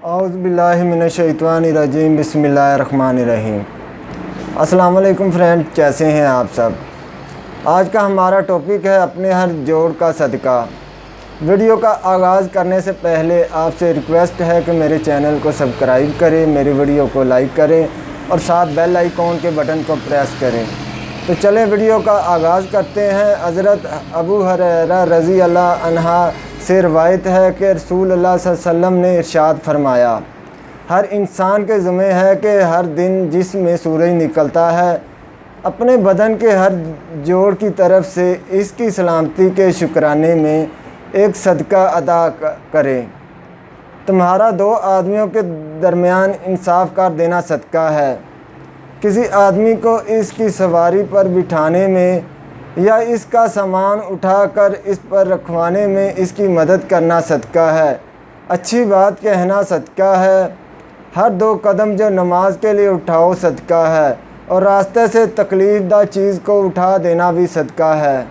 اعوذ باللہ من الشیطان الرجیم بسم اللہ الرحمن الرحیم۔ السلام علیکم فرینڈ، کیسے ہیں آپ سب؟ آج کا ہمارا ٹاپک ہے اپنے ہر جوڑ کا صدقہ۔ ویڈیو کا آغاز کرنے سے پہلے آپ سے ریکویسٹ ہے کہ میرے چینل کو سبسکرائب کریں، میری ویڈیو کو لائک کریں اور ساتھ بیل آئیکن کے بٹن کو پریس کریں۔ تو چلیں ویڈیو کا آغاز کرتے ہیں۔ حضرت ابو ہریرہ رضی اللہ عنہ سے روایت ہے کہ رسول اللہ صلی اللہ علیہ وسلم نے ارشاد فرمایا، ہر انسان کے ذمہ ہے کہ ہر دن جس میں سورج نکلتا ہے اپنے بدن کے ہر جوڑ کی طرف سے اس کی سلامتی کے شکرانے میں ایک صدقہ ادا کرے۔ تمہارا دو آدمیوں کے درمیان انصاف کر دینا صدقہ ہے۔ کسی آدمی کو اس کی سواری پر بٹھانے میں یا اس کا سامان اٹھا کر اس پر رکھوانے میں اس کی مدد کرنا صدقہ ہے۔ اچھی بات کہنا صدقہ ہے۔ ہر دو قدم جو نماز کے لیے اٹھاؤ صدقہ ہے، اور راستے سے تکلیف دہ چیز کو اٹھا دینا بھی صدقہ ہے۔